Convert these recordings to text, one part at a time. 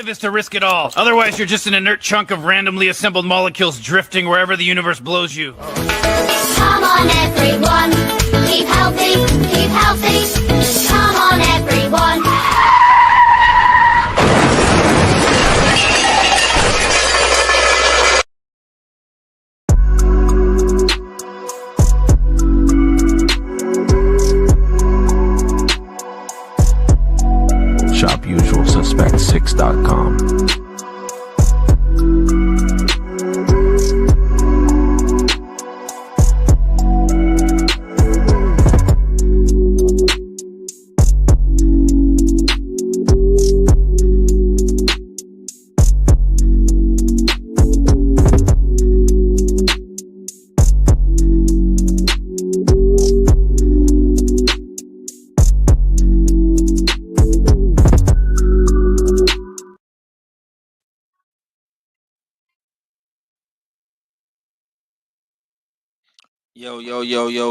live is to risk it all. Otherwise, you're just an inert chunk of randomly assembled molecules drifting wherever the universe blows you. Come on, everyone. Keep healthy, keep healthy. Come on, everyone. Shop usualsuspect6.com.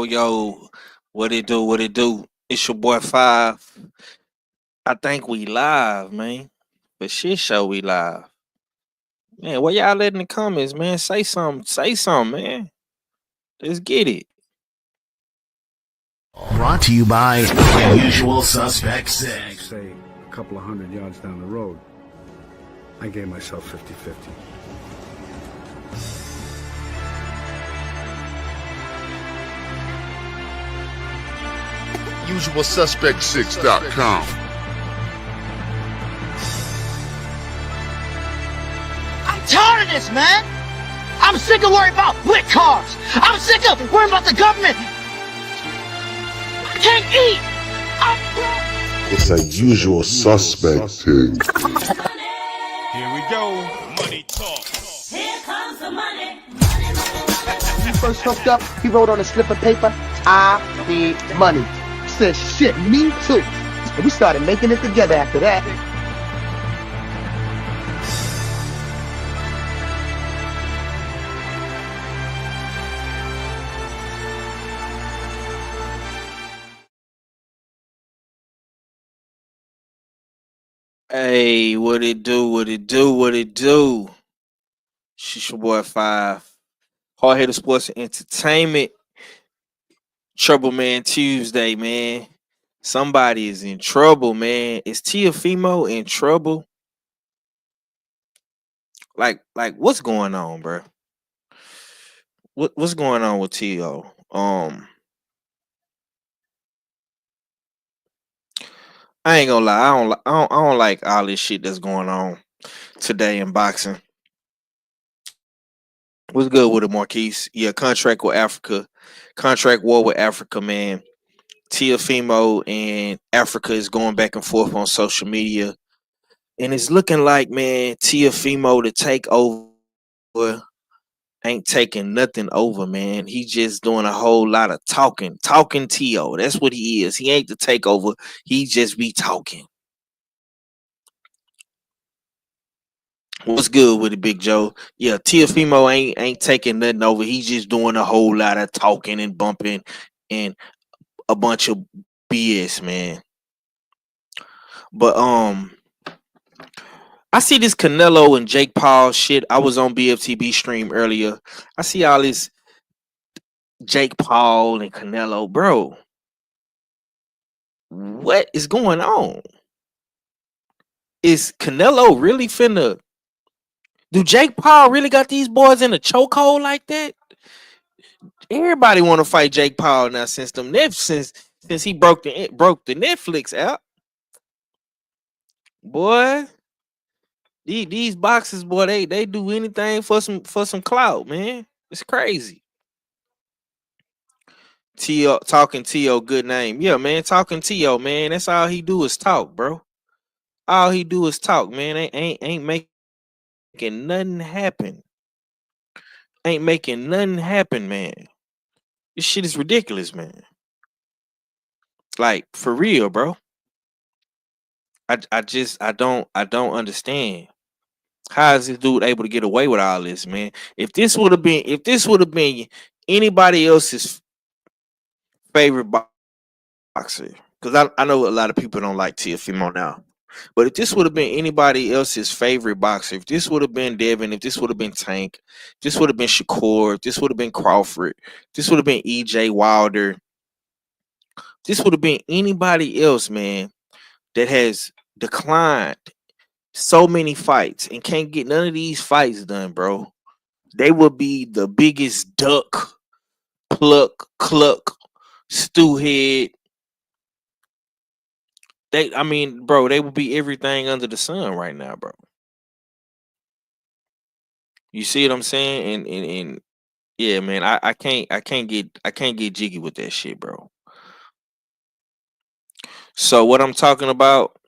Yo. What it do? It's your boy Five. I think we live, man. But shit show we live. Man, what y'all let in the comments, man? Say something, man. Let's get it. Brought to you by Usual Suspect 6. Say a couple of 100 yards down the road, I gave myself 50-50. UsualSuspect6.com. I'm tired of this, man. I'm sick of worrying about lit cars. I'm sick of worrying about the government. I can't eat. It's a usual suspect thing. Here we go. Money talk. Here comes the money. When we first hooked up, he wrote on a slip of paper, I need money. I said, shit, me too. And we started making it together after that. Hey, what it do? It's your boy Five. Hard Hitter Sports and Entertainment. Trouble Man Tuesday, man. Somebody is in trouble, man. Is Teofimo in trouble? Like, what's going on, bro? What's going on with Teo? I ain't gonna lie. I don't like all this shit that's going on today in boxing. What's good with it, Marquise? Yeah, contract war with Africa, man. Teofimo and Africa is going back and forth on social media, and it's looking like, man, Teofimo to take over ain't taking nothing over, man. He just doing a whole lot of talking Teo. That's what he is. He ain't the takeover. He just be talking. What's good with it, Big Joe? Yeah, Teofimo ain't taking nothing over. He's just doing a whole lot of talking and bumping and a bunch of BS, man. But I see this Canelo and Jake Paul shit. I was on BFTB stream earlier. I see all this Jake Paul and Canelo, bro. What is going on? Is Canelo really finna? Do Jake Paul really got these boys in a chokehold like that? Everybody want to fight Jake Paul now since he broke the Netflix out. Boy, these boxers, boy, they do anything for some clout, man. It's crazy. Teo, good name. Yeah, man, talking Teo, man. That's all he do is talk, bro. All he do is talk, man. Ain't making nothing happen. Ain't making nothing happen, man. This shit is ridiculous, man. Like, for real, bro. I don't understand. How is this dude able to get away with all this, man? If this would have been anybody else's favorite boxer, because I know a lot of people don't like Teofimo now. But if this would have been anybody else's favorite boxer, if this would have been Devin, if this would have been Tank, if this would have been Shakur, if this would have been Crawford, if this would have been EJ Wilder, this would have been anybody else, man, that has declined so many fights and can't get none of these fights done, bro. They would be the biggest duck, cluck, stew head. Bro, they would be everything under the sun right now, bro. You see what I'm saying? And yeah, man, I can't get jiggy with that shit, bro. So what I'm talking about,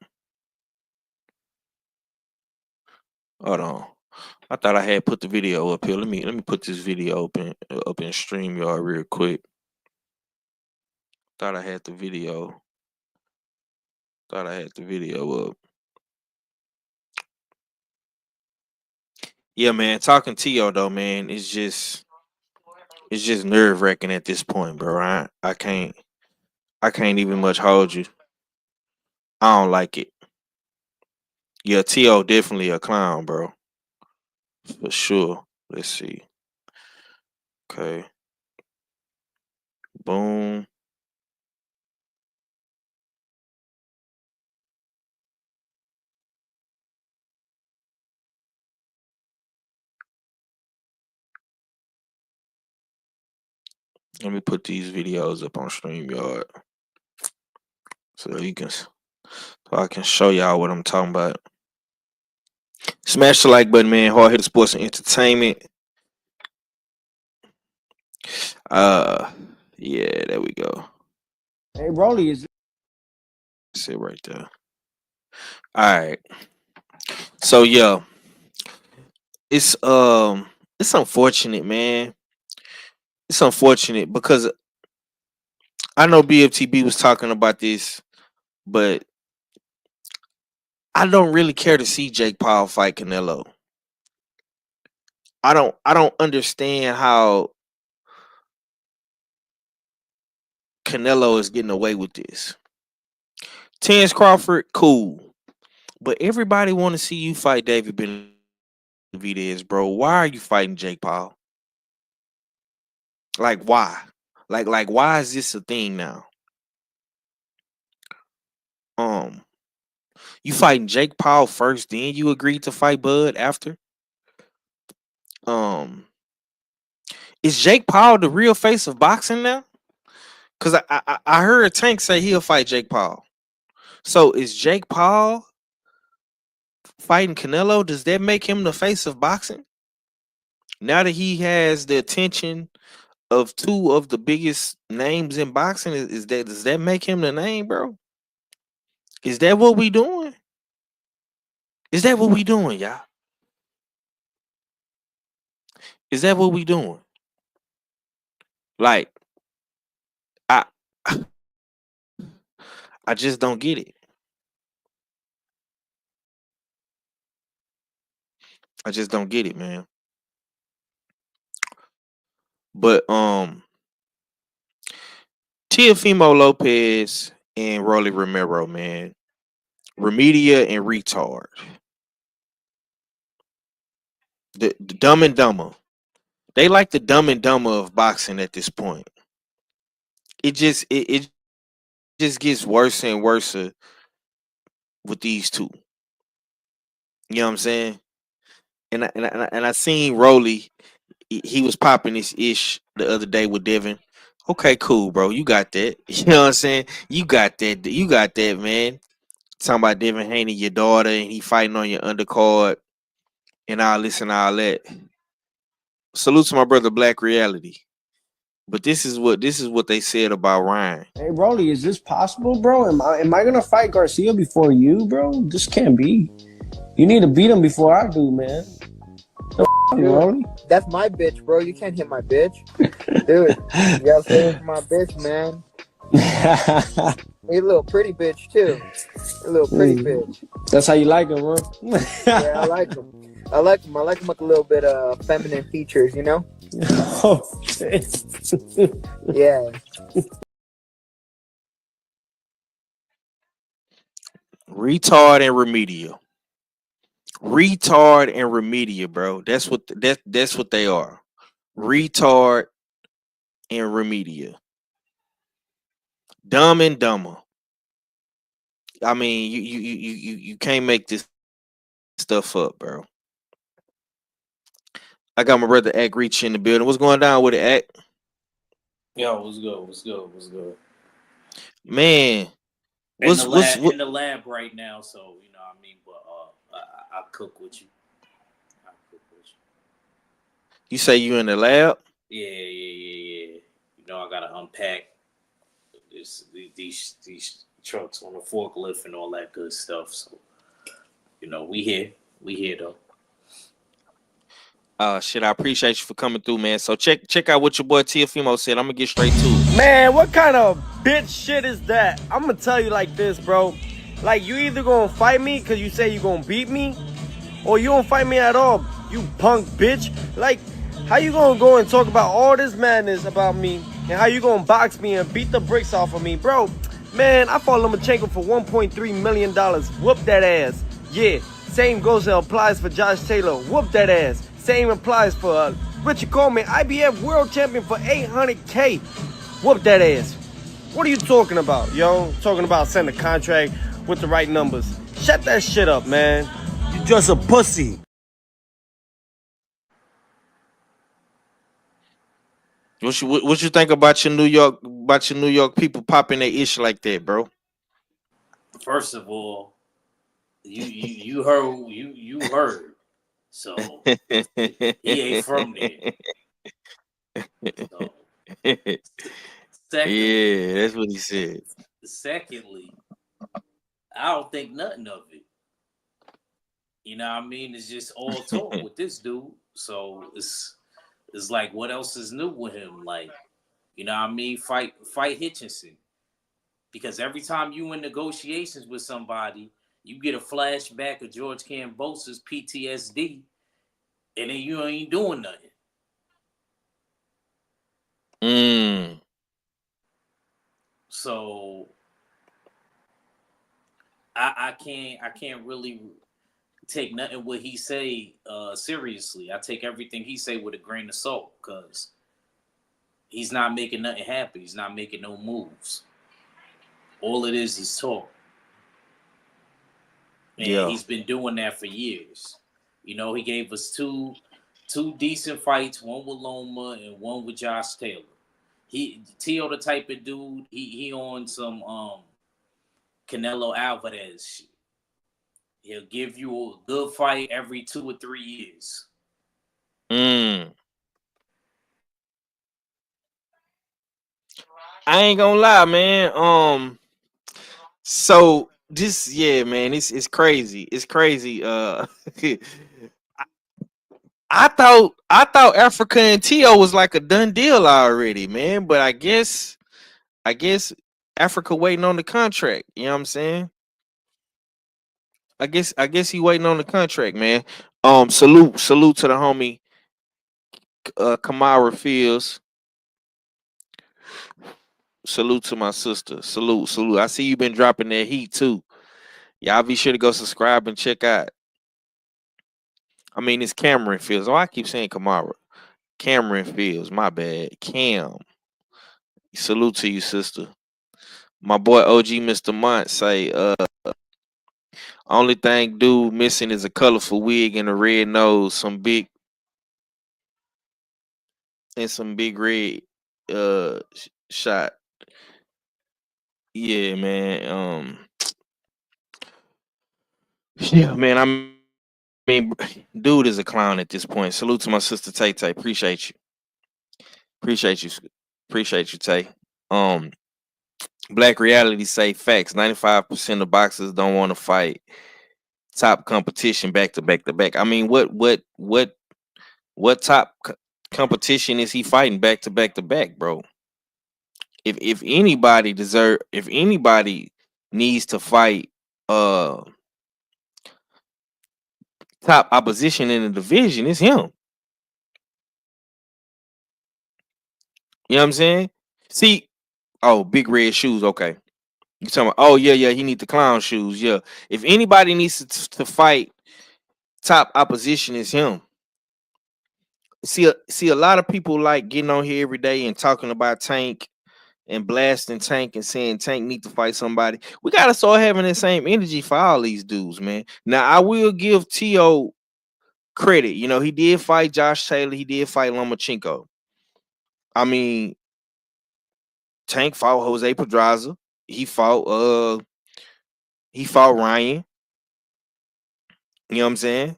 hold on. I thought I had put the video up here. Let me put this video up in StreamYard real quick. Thought I had the video. Thought I had the video up. Yeah, man, talking Teo though, man, it's just nerve wracking at this point, bro. I can't even much hold you. I don't like it. Yeah, Teo definitely a clown, bro. For sure. Let's see. Okay. Boom. Let me put these videos up on StreamYard so I can show y'all what I'm talking about. Smash the like button, man. Hard Hitter Sports and Entertainment. Yeah, there we go. Hey, Rolly, is That's it right there. All right. So yeah, it's unfortunate, man. It's unfortunate because I know BFTB was talking about this, but I don't really care to see Jake Paul fight Canelo. I don't understand how Canelo is getting away with this. Terence Crawford, cool. But everybody want to see you fight David Benavidez, bro. Why are you fighting Jake Paul? Like why? Like why is this a thing now? You fighting Jake Paul first, then you agreed to fight Bud after? Is Jake Paul the real face of boxing now? Because I heard Tank say he'll fight Jake Paul. So is Jake Paul fighting Canelo? Does that make him the face of boxing? Now that he has the attention of two of the biggest names in boxing, does that make him the name, bro? Is that what we doing? Is that what we doing, y'all? Is that what we doing? Like, I just don't get it. I just don't get it, man. But Teofimo Lopez and Rolly Romero, man. Remedia and retard. The dumb and dumber. They like the dumb and dumber of boxing at this point. It just gets worse and worse with these two. You know what I'm saying? And I seen Rolly. He was popping this ish the other day with Devin. Okay, cool, bro. You got that. You know what I'm saying? You got that. You got that, man. Talking about Devin Haney, your daughter, and he fighting on your undercard and all this and all that. Salute to my brother Black Reality. But this is what they said about Ryan. Hey, Rolly, is this possible, bro? Am I gonna fight Garcia before you, bro? This can't be. You need to beat him before I do, man. Dude, Rolly? that's my bitch, bro. You can't hit my bitch. Dude, you gotta stay with my bitch, man. He's a little pretty bitch, too. A little pretty bitch. That's how you like him, bro? Yeah, I like him. I like him with a little bit of feminine features, you know? Oh, yeah. Retard and remedial. Retard and remedial, bro. That's what they are. Retard and remedial. Dumb and dumber. I mean, you can't make this stuff up, bro. I got my brother Act Reach in the building. What's going down with it, Act? Yo, what's good? What's good? What's good? Man, In the lab right now, so you know what I mean. But I'll cook with you. I'll cook with you. You say you in the lab? Yeah. You know I gotta unpack these trucks on the forklift and all that good stuff. So you know we here though. Shit, I appreciate you for coming through, man. So check out what your boy Teofimo said. I'm gonna get straight to it. Man, what kind of bitch shit is that? I'm gonna tell you like this, bro. Like, you either gonna fight me because you say you gonna beat me, or you don't fight me at all, you punk bitch. Like, how you gonna go and talk about all this madness about me, and how you gonna box me and beat the bricks off of me, bro? Man, I fought Lomachenko for $1.3 million. Whoop that ass. Yeah, same goes and applies for Josh Taylor. Whoop that ass. Same applies for Richard Coleman, IBF world champion for $800K. Whoop that ass. What are you talking about, yo? Talking about sending a contract with the right numbers. Shut that shit up, man. You just a pussy. What you think about your New York people popping their ish like that, bro? First of all, you heard. So he ain't from there. So, yeah, that's what he said. Secondly, I don't think nothing of it. You know what I mean? It's just all talk with this dude. So it's like, what else is new with him? Like, you know what I mean? Fight Hitchenson. Because every time you in negotiations with somebody, you get a flashback of George Kambosa's PTSD, and then you ain't doing nothing. So I can't really take nothing what he say seriously. I take everything he say with a grain of salt, because he's not making nothing happen. He's not making no moves. All it is talk. And he's been doing that for years. You know, he gave us two decent fights, one with Loma and one with Josh Taylor. Teo the type of dude, he on some Canelo Alvarez shit. He'll give you a good fight every 2 or 3 years. I ain't gonna lie, man. So this, man, it's crazy. It's crazy. I thought Africa and Teo was like a done deal already, man. But I guess Africa waiting on the contract. You know what I'm saying? I guess he waiting on the contract, man. Salute to the homie Kamara Fields. Salute to my sister. Salute. I see you been dropping that heat too. Y'all be sure to go subscribe and check out. I mean, it's Cameron Fields. Oh, I keep saying Kamara. Cameron Fields. My bad. Cam. Salute to you, sister. My boy OG Mr. Mont say, only thing dude missing is a colorful wig and a red nose, some big red shot. Yeah, man. Yeah, man. I mean, dude is a clown at this point. Salute to my sister Tay Tay. Appreciate you. Appreciate you, Tay. Black Reality say facts. 95% of boxers don't want to fight top competition back to back to back. I mean, what top competition is he fighting back to back to back, bro? If anybody needs to fight top opposition in the division, it's him. You know what I'm saying? See, big red shoes. Okay. You talking about? Oh yeah, he need the clown shoes. Yeah. If anybody needs to fight top opposition, is him. See a lot of people like getting on here every day and talking about Tank and blasting Tank and saying Tank need to fight somebody. We gotta start having the same energy for all these dudes, man. Now I will give Teo credit. You know, he did fight Josh Taylor, he did fight Lomachenko. I mean, Tank fought Jose Pedraza. He fought Ryan. You know what I'm saying?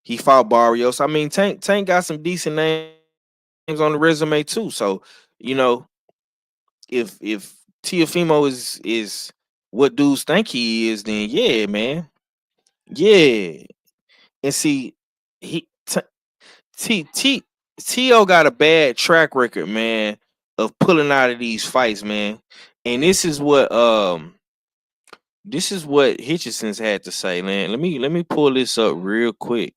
He fought Barrios. I mean, Tank got some decent names on the resume too. So, you know, if Teofimo is what dudes think he is, then yeah, man. Yeah. And see, he Teo got a bad track record, man, of pulling out of these fights, man. And this is what Hitchenson's had to say, man. Let me pull this up real quick.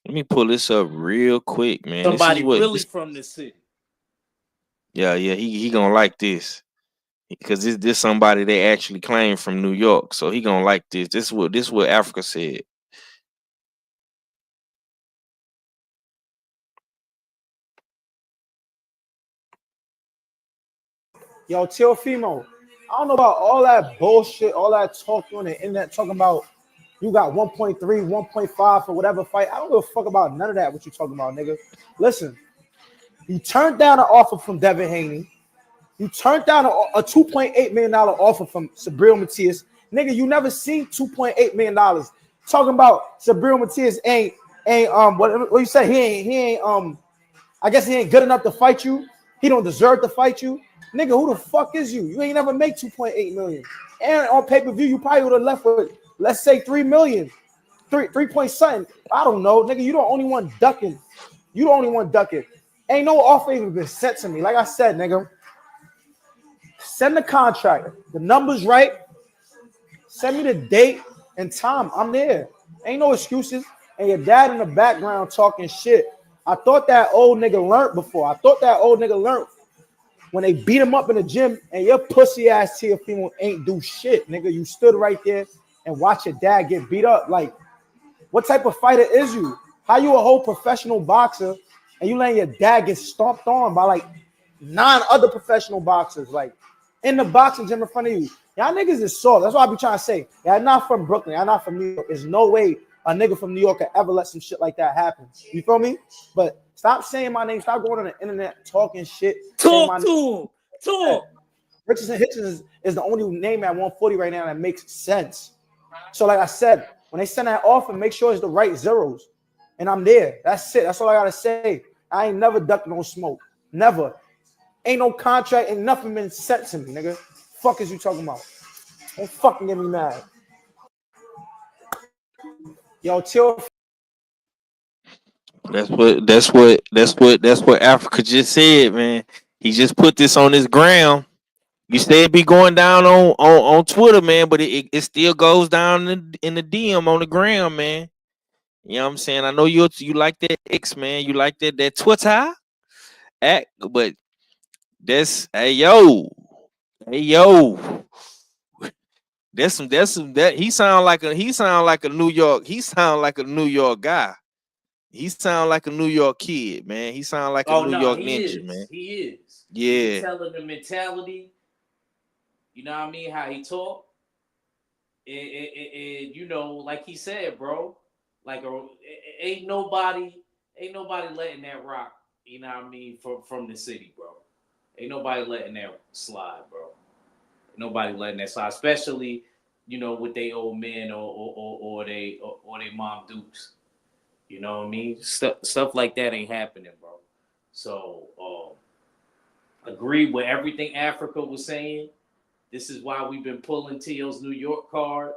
Let me pull this up real quick, man. Somebody really from the city. Yeah, he gonna like this. Because this somebody they actually claim from New York. So he gonna like this. This is what Africa said. Yo, Teofimo, I don't know about all that bullshit, all that talk on the internet talking about you got 1.3, 1.5 for whatever fight. I don't give a fuck about none of that, what you talking about, nigga. Listen, you turned down an offer from Devin Haney. You turned down a $2.8 million offer from Sabril Matias. Nigga, you never seen $2.8 million. Talking about Sabril Matias ain't what you say, he ain't I guess he ain't good enough to fight you. He don't deserve to fight you. Nigga, who the fuck is you? You ain't never make 2.8 million. And on pay-per-view, you probably would have left with, let's say, 3 million. 3 point something. I don't know. Nigga, you the only one ducking. You the only one ducking. Ain't no offer even been sent to me. Like I said, nigga, send the contract. The number's right. Send me the date and time. I'm there. Ain't no excuses. And your dad in the background talking shit. I thought that old nigga learned before. I thought that old nigga learned when they beat him up in the gym and your pussy ass Teofimo ain't do shit, nigga. You stood right there and watch your dad get beat up. Like, what type of fighter is you? How you a whole professional boxer and you letting your dad get stomped on by like 9 other professional boxers, like in the boxing gym in front of you? Y'all niggas is soft. That's what I be trying to say. Y'all not from Brooklyn. Y'all not from New York. There's no way a nigga from New York could ever let some shit like that happen. You feel me? But stop saying my name. Stop going on the internet talking shit. Talk to him. Talk. Richardson Hitchens is the only name at 140 right now that makes sense. So like I said, when they send that offer, make sure it's the right zeros. And I'm there. That's it. That's all I got to say. I ain't never ducked no smoke. Never. Ain't no contract. Ain't nothing been sent to me, nigga. Fuck is you talking about? Don't fucking get me mad. Yo, Teofimo. That's what Africa just said, man. He just put this on his gram. You say it be going down on Twitter, man, but it still goes down in the DM on the gram, man. You know what I'm saying? I know you like that X, man. You like that Twitter act, but that's hey yo. That he sound like a New York guy. He sound like a New York kid, man. He sound like a New York ninja, man. He is. Yeah. You can tell him the mentality. You know what I mean? How he talk. And you know, like he said, bro, like ain't nobody letting that rock. You know what I mean? From the city, bro. Ain't nobody letting that slide, bro. Ain't nobody letting that slide, especially you know with they old men or they mom dukes. You know what I mean? Stuff like that ain't happening, bro. So agree with everything Africa was saying. This is why we've been pulling Teo's New York card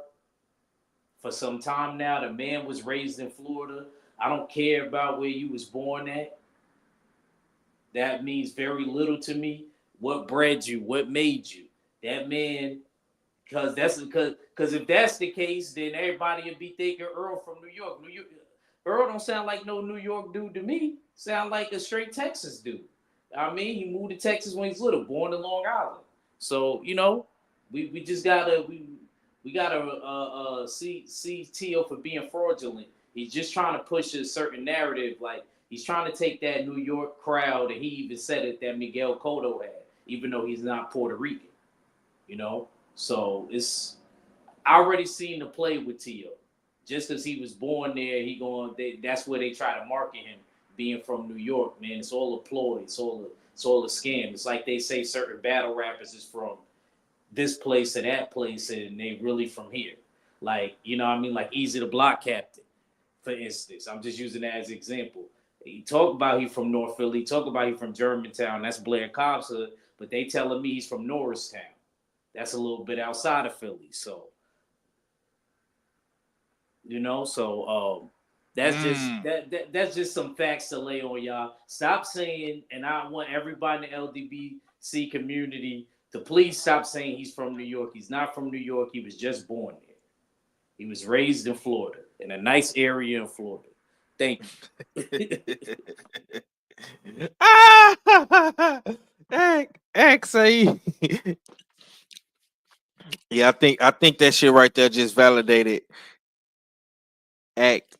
for some time now. The man was raised in Florida. I don't care about where you was born at. That means very little to me. What bred you? What made you? That man, because if that's the case, then everybody would be thinking Earl from New York. Earl don't sound like no New York dude to me. Sound like a straight Texas dude. I mean, he moved to Texas when he's little, born in Long Island. So, you know, We just gotta we gotta see Teo for being fraudulent. He's just trying to push a certain narrative. Like he's trying to take that New York crowd, and he even said it that Miguel Cotto had, even though he's not Puerto Rican. You know, so it's I already seen the play with Teo. Just because he was born there, that's where they try to market him being from New York. Man, it's all a ploy. It's all a scam. It's like they say certain battle rappers is from this place or that place, and they really from here. Like, you know what I mean? Like Easy the Block Captain, for instance. I'm just using that as an example. He talk about he from North Philly, he talk about he from Germantown, that's Blair Cobb's hood, but they telling me he's from Norristown. That's a little bit outside of Philly. So, you know, that's that's just some facts to lay on y'all. Stop saying, and I want everybody in the LDBC community to please stop saying he's from New York. He's not from New York. He was just born there. He was raised in Florida, in a nice area in Florida. Thank you. Yeah, I think that shit right there just validated Act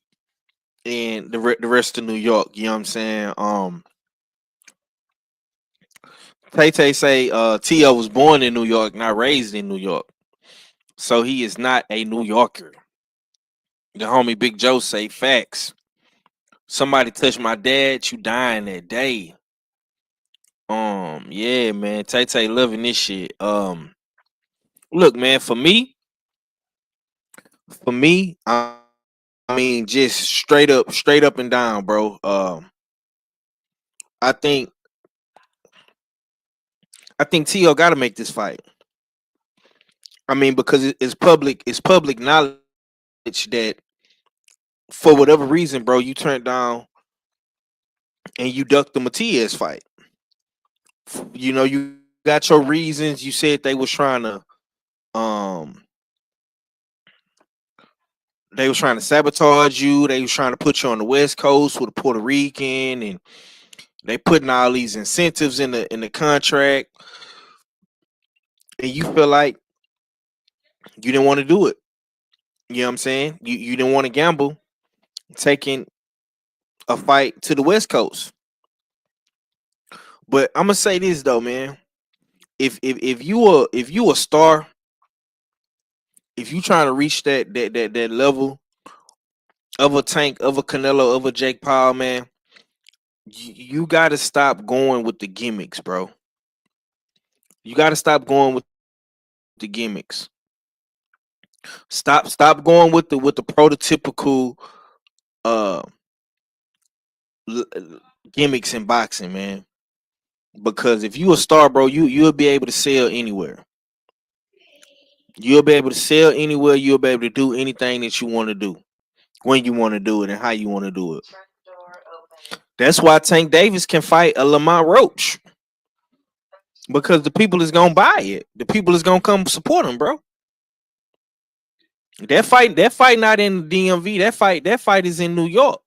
and the rest of New York. You know what I'm saying? Tay Tay say Teo was born in New York, not raised in New York, so he is not a New Yorker. The homie Big Joe say facts. Somebody touched my dad, you dying that day. Yeah, man. Tay Tay loving this shit. Look, man, for me, I mean, just straight up and down, bro. I think Teo got to make this fight. I mean, because it's public knowledge that for whatever reason, bro, you turned down and you ducked the Matias fight. You know, you got your reasons. You said they was trying to sabotage you. They was trying to put you on the West Coast with a Puerto Rican, and they putting all these incentives in the contract, and you feel like you didn't want to do it. You know what I'm saying? You didn't want to gamble taking a fight to the West Coast. But I'm gonna say this though, man. If you a star, if you trying to reach that level of a Tank, of a Canelo, of a Jake Paul, man, you got to stop going with the gimmicks, bro. You got to stop going with the gimmicks. Stop going with the prototypical uh gimmicks in boxing, man. Because if you a star, bro, you'll be able to sell anywhere. You'll be able to sell anywhere. You'll be able to do anything that you want to do, when you want to do it, and how you want to do it. That's why Tank Davis can fight a Lamont Roach, because the people is gonna buy it. The people is gonna come support him, bro. That fight not in the DMV. That fight is in New York.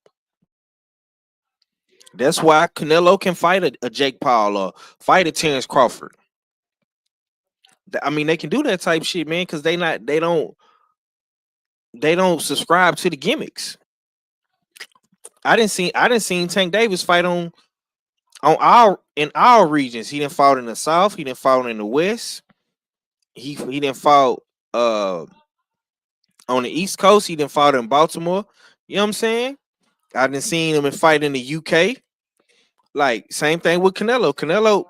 That's why Canelo can fight a Jake Paul or fight a Terrence Crawford. I mean, they can do that type shit, man, because they don't subscribe to the gimmicks. I didn't see Tank Davis fight in our regions. He didn't fight in the South. He didn't fight in the West. He didn't fight on the East Coast. He didn't fight in Baltimore. You know what I'm saying? I didn't see him fight in the UK. Like, same thing with Canelo. Canelo,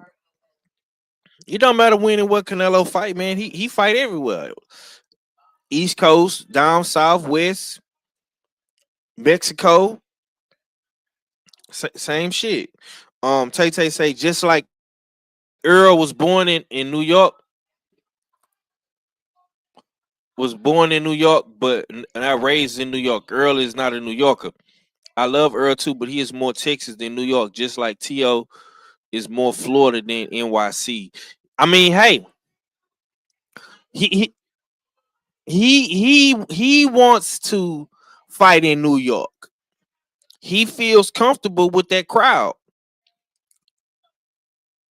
it don't matter when and what Canelo fight, man. He fight everywhere. East Coast, down south, west, Mexico, same shit. Tay Tay say, just like Earl was born in New York, but not raised in New York. Earl is not a New Yorker. I love Earl too, but he is more Texas than New York, just like Teo is more Florida than NYC. I mean, hey, he wants to fight in New York. He feels comfortable with that crowd.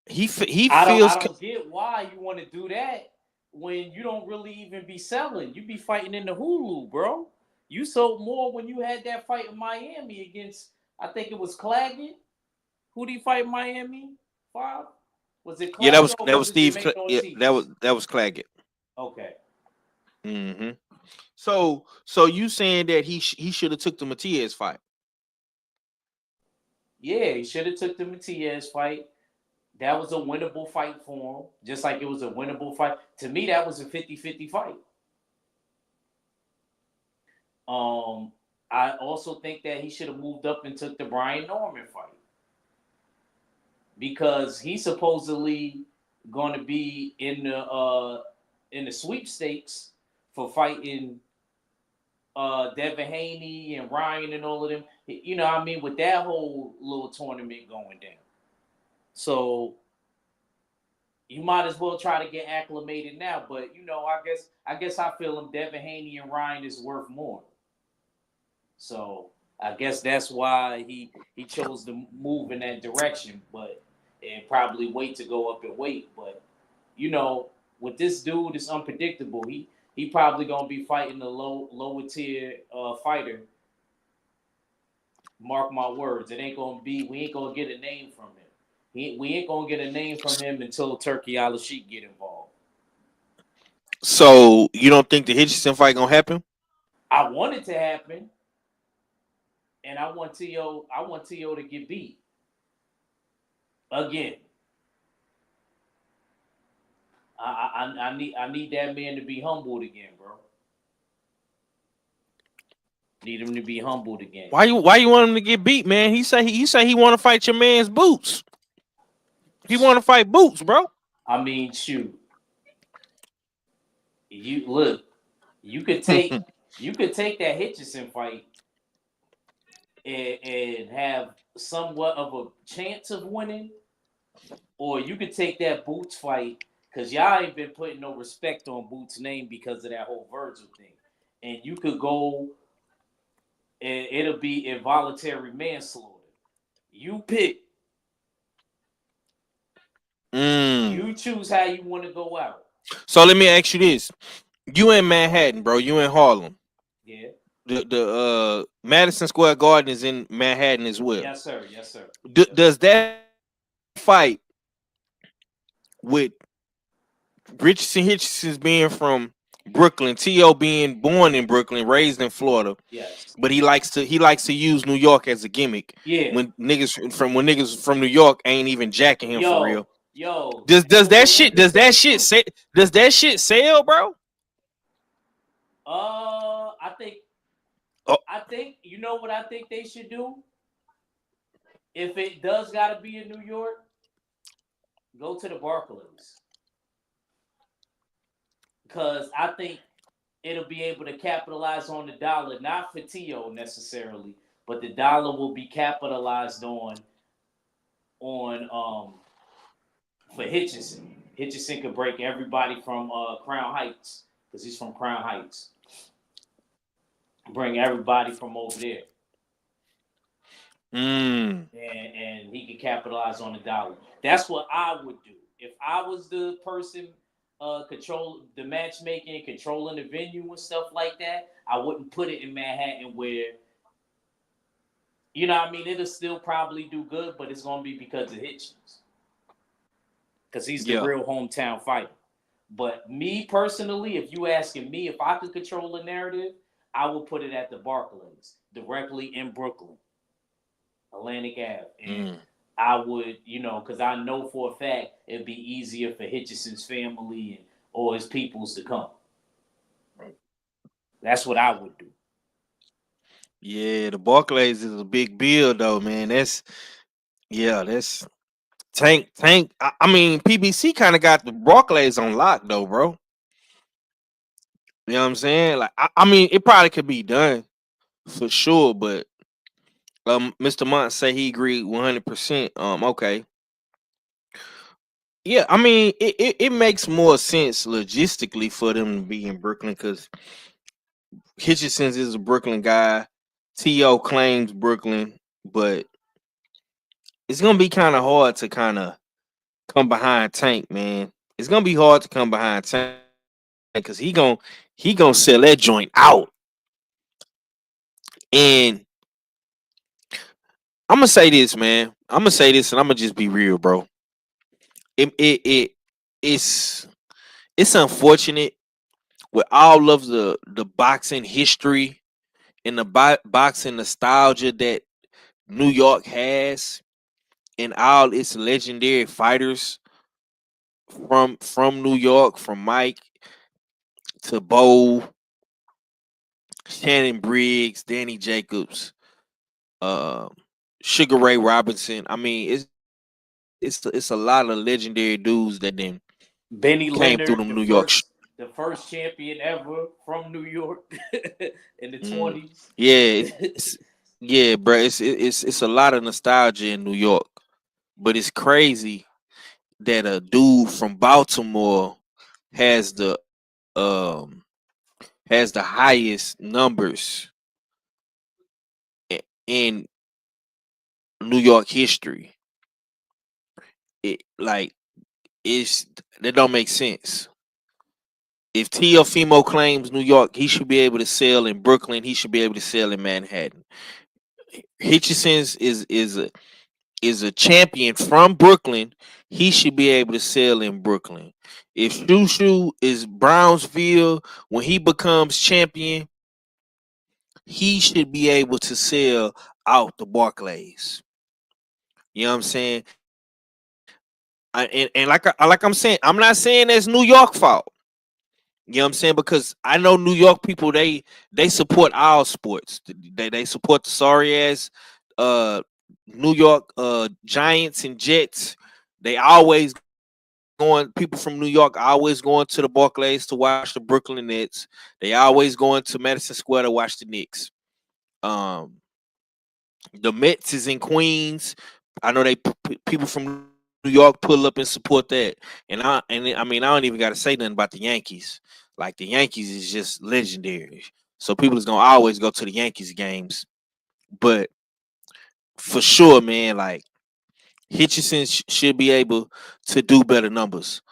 He I feels. don't get why you want to do that when you don't really even be selling. You be fighting in the Hulu, bro. You sold more when you had that fight in Miami against, I think it was Claggett. Who did he fight in Miami? 5? Was it Yeah, Claggett or that was was it Steve. Jermaine Yeah, Ortiz? that was Claggett. Okay. Mm-hmm. So you saying that he should have took the Matias fight? Yeah, he should have took the Matias fight. That was a winnable fight for him, just like it was a winnable fight. To me, that was a 50-50 fight. I also think that he should have moved up and took the Brian Norman fight because he's supposedly going to be in the sweepstakes for fighting Devin Haney and Ryan and all of them. You know what I mean? With that whole little tournament going down. So you might as well try to get acclimated now. But you know, I guess I feel him Devin Haney and Ryan is worth more. So I guess that's why he chose to move in that direction, but and probably wait to go up in weight. But you know, with this dude, it's unpredictable. He probably gonna be fighting a lower tier fighter. Mark my words, it ain't gonna be. We ain't gonna get a name from him. We ain't gonna get a name from him until Turkey Al-Sheikh get involved. So you don't think the Hitchinson fight gonna happen? I want it to happen, and I want Teo to get beat again. I need that man to be humbled again, bro. Need him to be humbled again. Why you want him to get beat, man? He say he want to fight your man's Boots. He want to fight Boots, bro. I mean, shoot. You look. You could take that Hitchenson fight and have somewhat of a chance of winning, or you could take that Boots fight because y'all ain't been putting no respect on Boots' name because of that whole Virgil thing, and you could go and it'll be involuntary manslaughter. You pick. You choose how you want to go out. So let me ask you this: you in Manhattan, bro? You in Harlem? Yeah. The Madison Square Garden is in Manhattan as well. Yes, sir. Yes, sir. Does that fight with Richardson Hitchens being from Brooklyn, Teo being born in Brooklyn, raised in Florida, yes, but he likes to use New York as a gimmick. Yeah. When niggas from New York ain't even jacking him for real. Yo. Does that shit sell, bro? I think you know what I think they should do. If it does gotta be in New York, go to the Barclays. Because I think it'll be able to capitalize on the dollar, not for Teo necessarily, but the dollar will be capitalized on for Hitchinson. Hitchinson could break everybody from Crown Heights because he's from Crown Heights. Bring everybody from over there. And he could capitalize on the dollar. That's what I would do. If I was the person control the matchmaking, controlling the venue and stuff like that, I wouldn't put it in Manhattan where, you know what I mean, it'll still probably do good, but it's going to be because of Hitchens. Because he's the real hometown fighter. But me personally, if you asking me if I could control the narrative, I would put it at the Barclays, directly in Brooklyn, Atlantic Ave. And I would, you know, because I know for a fact it'd be easier for Hitchenson's family and or his peoples to come. That's what I would do. Yeah, the Barclays is a big bill though, man. That's Tank. I mean, PBC kind of got the Barclays on lock though, bro. You know what I'm saying? Like, I mean, it probably could be done for sure, but Mr. Mont say he agreed 100%. Okay. Yeah, I mean, it makes more sense logistically for them to be in Brooklyn because Hitchens is a Brooklyn guy. T.O. claims Brooklyn, but it's gonna be kind of hard to kind of come behind Tank, man. It's gonna be hard to come behind Tank. because he gonna sell that joint out. And I'm gonna say this, man. I'm gonna say this, and I'm gonna just be real, bro. It's it's unfortunate with all of the boxing history and the boxing nostalgia that New York has, and all its legendary fighters from New York, from Mike to Bo, Shannon Briggs, Danny Jacobs, uh, Sugar Ray Robinson. I mean, it's a lot of legendary dudes that then Benny came through Leonard, them New York. the first champion ever from New York in the 20s. Yeah, yeah, bro. It's a lot of nostalgia in New York, but it's crazy that a dude from Baltimore has um the highest numbers in New York history. It like it's that don't make sense. If Teofimo claims New York, he should be able to sell in Brooklyn. He should be able to sell in Manhattan. Hitchenson's is a champion from Brooklyn. He should be able to sell in Brooklyn. If Shushu is Brownsville, when he becomes champion, he should be able to sell out the Barclays. You know what I'm saying? And like I'm saying, I'm not saying that's New York fault. You know what I'm saying? Because I know New York people, they support all sports. They support the sorry ass New York Giants and Jets. They always people from New York always going to the Barclays to watch the Brooklyn Nets. They always going to Madison Square to watch the Knicks. The Mets is in Queens. I know people from New York pull up and support that. And I mean I don't even got to say nothing about the Yankees. Like the Yankees is just legendary. So people is gonna always go to the Yankees games. But for sure, man, like Hitchinson should be able to do better numbers.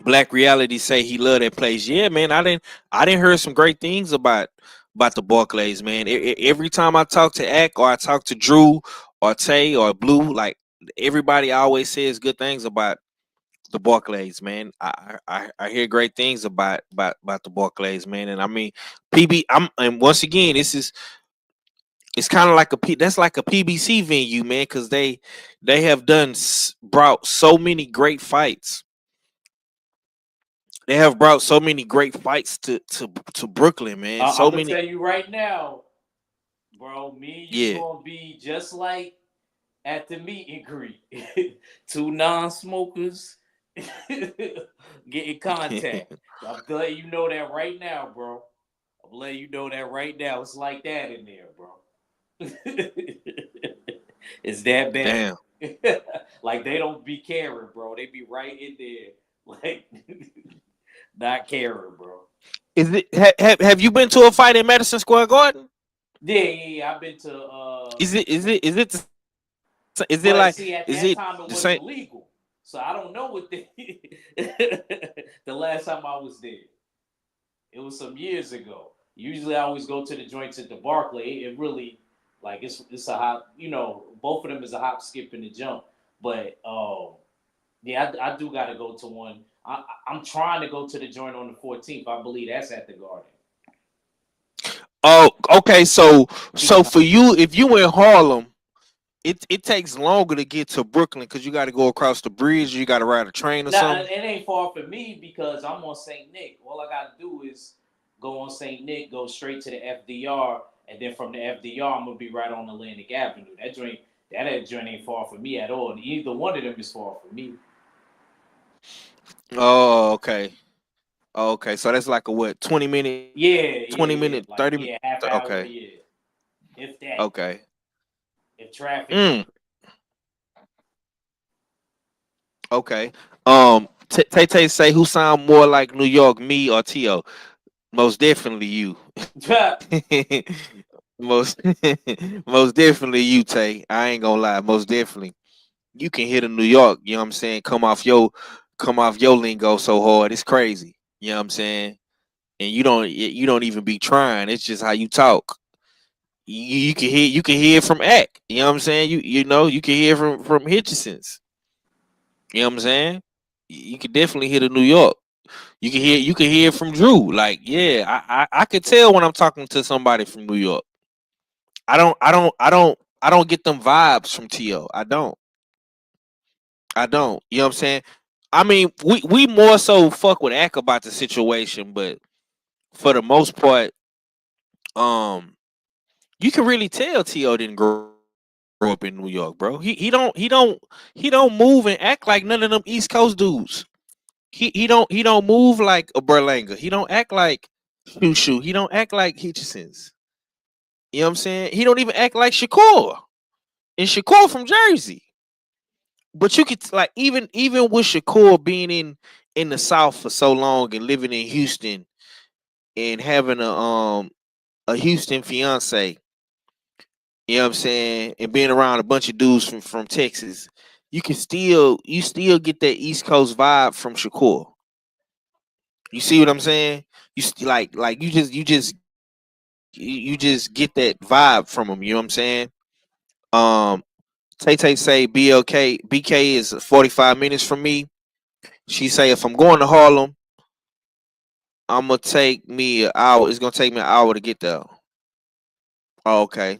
Black Reality say he love that place. Yeah, man, I didn't hear some great things about the Barclays, man. Every time I talk to Ack or I talk to Drew or Tay or Blue, like everybody always says good things about the Barclays, man. I hear great things about the Barclays, man. And I mean, and once again, it's kind of like that's like a PBC venue, man, because they have brought so many great fights. They have brought so many great fights to Brooklyn, man. So I'm gonna many. tell you right now, bro. Me and you gonna be just like at the meet and greet. Two non-smokers get in contact. I'm letting you know that right now, bro. I'm letting you know that right now. It's like that in there, bro. It's that bad. Damn. Like they don't be caring, bro. They be right in there, like not caring, bro. Is it? Have you been to a fight in Madison Square Garden? Yeah. I've been to. Is it But like? see, at Is that it time it the wasn't same? legal, so I don't know what the the last time I was there. It was some years ago. Usually, I always go to the joints at the Barclay. It really, like, it's a hop. You know, both of them is a hop, skip, and a jump. But yeah, I do got to go to one. I'm trying to go to the joint on the 14th. I believe that's at the Garden. Oh, okay. So for you, if you in Harlem, it takes longer to get to Brooklyn because you got to go across the bridge. You got to ride a train or Nah, something. it ain't far for me because I'm on St. Nick. All I got to do is go on St. Nick, go straight to the FDR, and then from the FDR, I'm gonna be right on Atlantic Avenue. That joint ain't far from me at all. And either one of them is far from me. Oh, okay. Okay, so that's like a what? 20-minute, Yeah. 20-minute, Like 30. half hour. Okay. Yeah, if that. Okay. If traffic. Okay. Tay say who sound more like New York, me or Teo? Most definitely you. most most definitely you, Tay. I ain't gonna lie. Most definitely. You can hit a New York, you know what I'm saying? Come come off your lingo so hard. It's crazy. You know what I'm saying? And you don't even be trying. It's just how you talk. You can hear from Ack. You know what I'm saying? You can hear from Hitchensons. You know what I'm saying? You can definitely hear the New York. You can hear from Drew. Like, yeah, I could tell when I'm talking to somebody from New York. I don't get them vibes from Teo. I don't. You know what I'm saying? I mean, we more so fuck with Ack about the situation, but for the most part, you can really tell Teo didn't grow up in New York, bro. He don't move and act like none of them East Coast dudes. He don't move like a Berlanga. He don't act like Shushu. He don't act like Hitchensons. You know what I'm saying? He don't even act like Shakur. And Shakur from Jersey. But you could like even with Shakur being in the South for so long and living in Houston and having a Houston fiance, you know what I'm saying, and being around a bunch of dudes from Texas, you still get that East Coast vibe from Shakur. You see what I'm saying? Like you just get that vibe from him. You know what I'm saying? Tay Tay say BK is 45 minutes from me. She say if I'm going to Harlem, I'm gonna take me an hour. It's gonna take me an hour to get there. Oh, okay.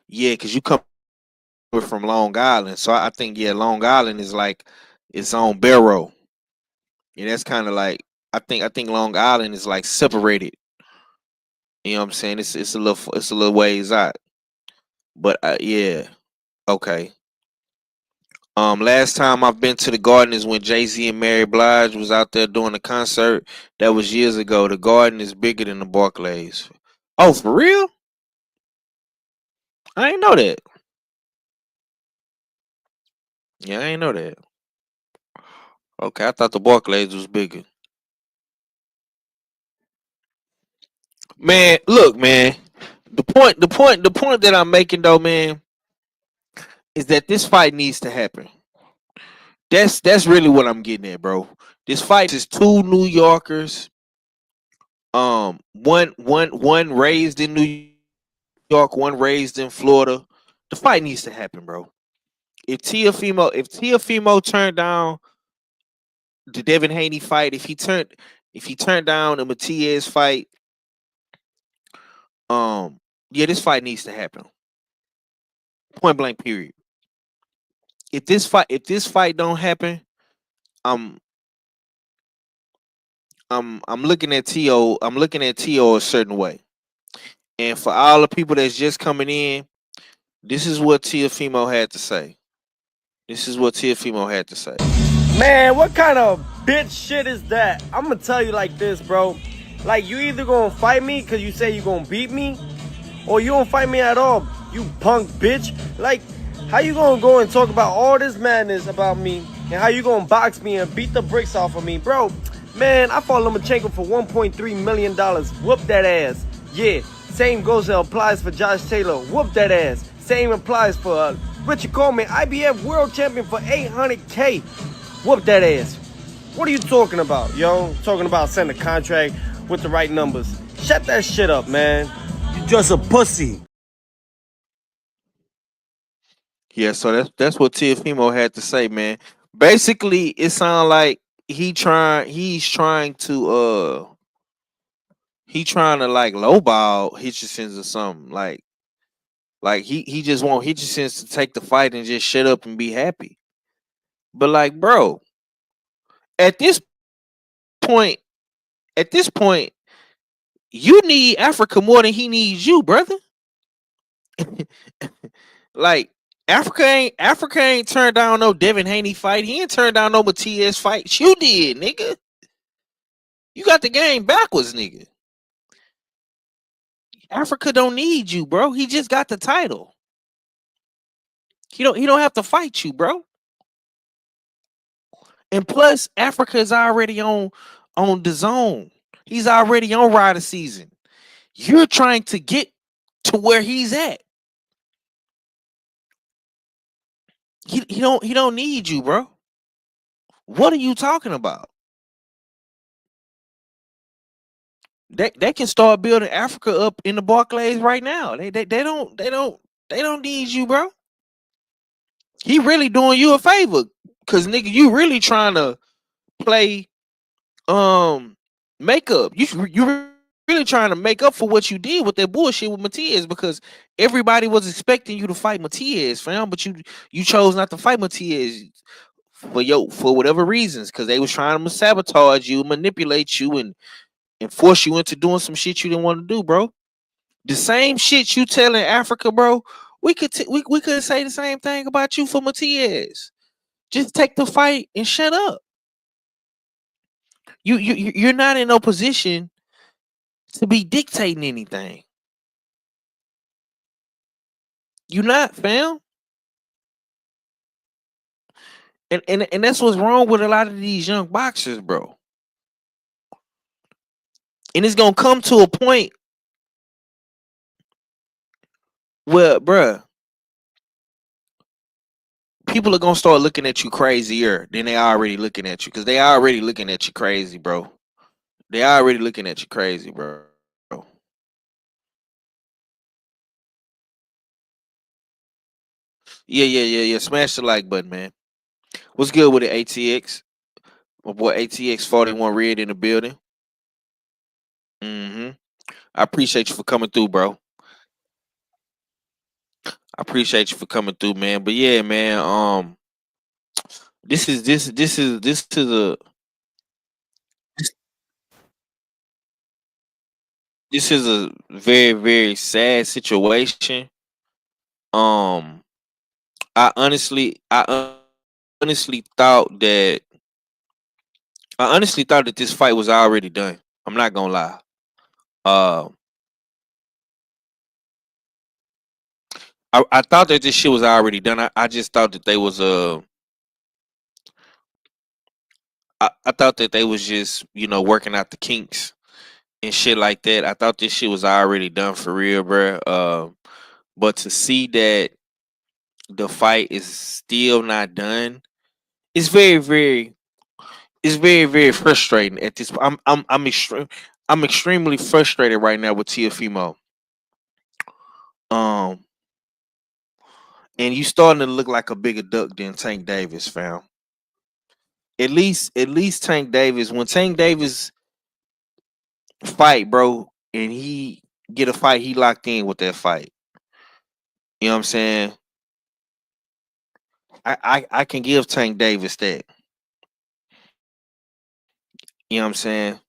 Yeah, cause you come from Long Island, so I think Long Island is like its own barrel. And that's kind of like I think Long Island is like separated. You know what I'm saying? It's a little ways out. But yeah, okay. Last time I've been to the Garden is when Jay-Z and Mary Blige was out there doing a concert. That was years ago. The Garden is bigger than the Barclays. Oh, for real? I ain't know that. Yeah, I ain't know that. Okay, I thought the Barclays was bigger. Man, look, man. The point that I'm making though, man, is that this fight needs to happen. That's really what I'm getting at, bro. This fight is two New Yorkers. One raised in New York, one raised in Florida. The fight needs to happen, bro. If Teofimo turned down the Devin Haney fight, if he turned down the Matias fight, yeah, this fight needs to happen. Point blank, period. If this fight don't happen, I'm looking at Teo. I'm looking at Teo a certain way. And for all the people that's just coming in, this is what Teofimo had to say. This is what Teofimo had to say. Man, what kind of bitch shit is that? I'm gonna tell you like this, bro. Like, you either gonna fight me because you say you gonna beat me, or you don't fight me at all, you punk bitch. Like, how you gonna go and talk about all this madness about me, and how you gonna box me and beat the bricks off of me, bro? Man, I fought Lomachenko for $1.3 million. Whoop that ass. Yeah, same goes and applies for Josh Taylor. Whoop that ass. Same applies for Richard Coleman, IBF world champion for $800K. Whoop that ass. What are you talking about, yo? Talking about sending a contract with the right numbers. Shut that shit up, man. You just a pussy. Yeah, so that's what Teofimo had to say, man. Basically, it sounds like he's trying to like lowball Hitchensons or something. Like he just want Hitchensons to take the fight and just shut up and be happy. But like, bro, at this point, you need Africa more than he needs you, brother. Like, Africa ain't turned down no Devin Haney fight. He ain't turned down no Matias fight. You did, nigga. You got the game backwards, nigga. Africa don't need you, bro. He just got the title. He don't have to fight you, bro. And plus, Africa is already on the zone. He's already on Rider season. You're trying to get to where he's at. He don't need you, bro. What are you talking about? They can start building Africa up in the Barclays right now. They don't need you, bro. He really doing you a favor, cause nigga, you really trying to play makeup. You really trying to make up for what you did with that bullshit with Matias, because everybody was expecting you to fight Matias, fam, but you chose not to fight Matias for whatever reasons, because they was trying to sabotage you, manipulate you, and force you into doing some shit you didn't want to do, bro. The same shit you telling Africa, bro. We could say the same thing about you for Matias. Just take the fight and shut up. You're not in no position to be dictating anything. You're not, fam. And that's what's wrong with a lot of these young boxers, bro. And it's gonna come to a point where, bruh, people are gonna start looking at you crazier than they already looking at you, because they already looking at you crazy, bro. They already looking at you crazy, bro. Yeah. Smash the like button, man. What's good with it, ATX? My boy ATX 41 Red in the building. Mm-hmm. I appreciate you for coming through, bro. I appreciate you for coming through, man. But yeah, man. This is a this is a very, very sad situation. Um, I honestly thought that this fight was already done. I'm not gonna lie. Uh, I thought that this shit was already done. I just thought that they was I thought that they was just, working out the kinks and shit like that. I thought this shit was already done for real, bro. But to see that the fight is still not done, it's very, very, it's very, very frustrating at this. I'm extremely frustrated right now with Teofimo. Um, and you starting to look like a bigger duck than Tank Davis, fam. At least Tank Davis. When Tank Davis fight, bro, and he get a fight, he locked in with that fight. You know what I'm saying? I can give Tank Davis that. You know what I'm saying?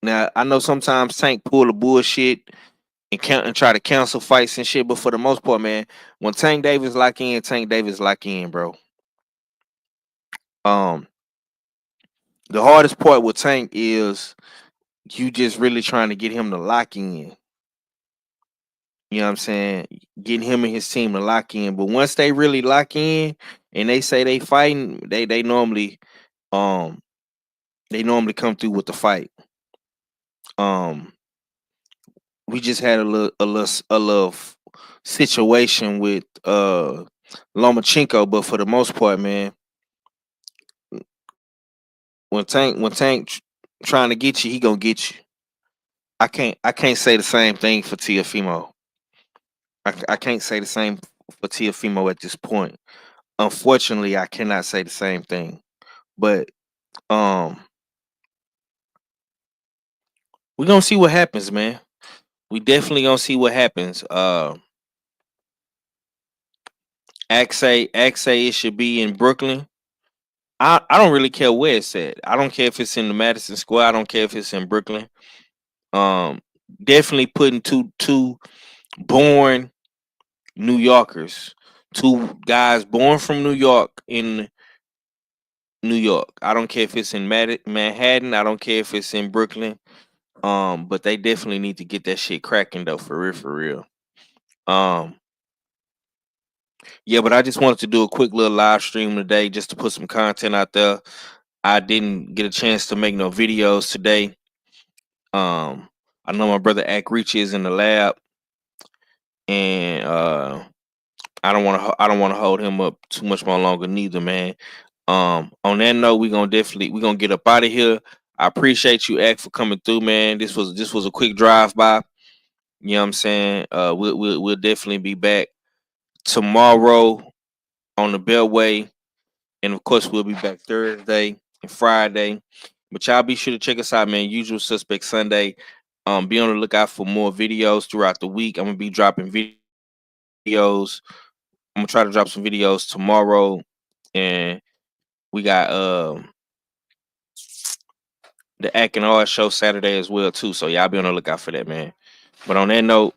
Now I know sometimes Tank pull the bullshit and try to cancel fights and shit, but for the most part, man, when Tank Davis lock in, Tank Davis lock in, bro. Um, the hardest part with Tank is you just really trying to get him to lock in. You know what I'm saying? Getting him and his team to lock in. But once they really lock in and they say they fighting, um they normally come through with the fight. Um we just had a little situation with Lomachenko, but for the most part, man, when Tank trying to get you, he gonna get you. I can't say the same thing for Teofimo. I can't say the same for Teofimo at this point. Unfortunately, I cannot say the same thing. But um we're gonna see what happens, man. We definitely gonna see what happens. Axe say it should be in Brooklyn. I don't really care where it's at. I don't care if it's in the Madison Square. I don't care if it's in Brooklyn. Um, Definitely putting two born New Yorkers, two guys born from New York in New York. I don't care if it's in Manhattan. I don't care if it's in Brooklyn. But they definitely need to get that shit cracking though, for real, for real. Um, yeah, but I just wanted to do a quick little live stream today just to put some content out there. I didn't get a chance to make no videos today. I know my brother Ack Reach is in the lab, and I don't want to hold him up too much more longer neither, man. On that note, we gonna get up out of here. I appreciate you, Act, for coming through, man. This was a quick drive by. You know what I'm saying? We'll definitely be back tomorrow on the Beltway, and of course we'll be back Thursday and Friday. But y'all be sure to check us out, man. Usual Suspect Sunday. Be on the lookout for more videos throughout the week. I'm gonna be dropping videos. I'm gonna try to drop some videos tomorrow, and we got the Act and R show Saturday as well too. So y'all be on the lookout for that, man. But on that note,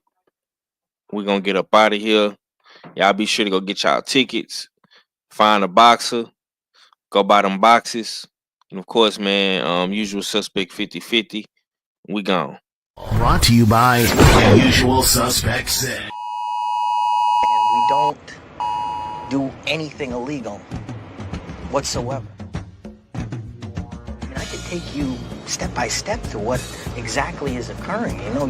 we're gonna get up out of here. Y'all be sure to go get y'all tickets, find a boxer, go buy them boxes, and of course, man, Usual Suspect 50/50. We gone. Brought to you by Usual Suspect 6. And we don't do anything illegal whatsoever. I mean, I could take you step by step to what exactly is occurring. You know,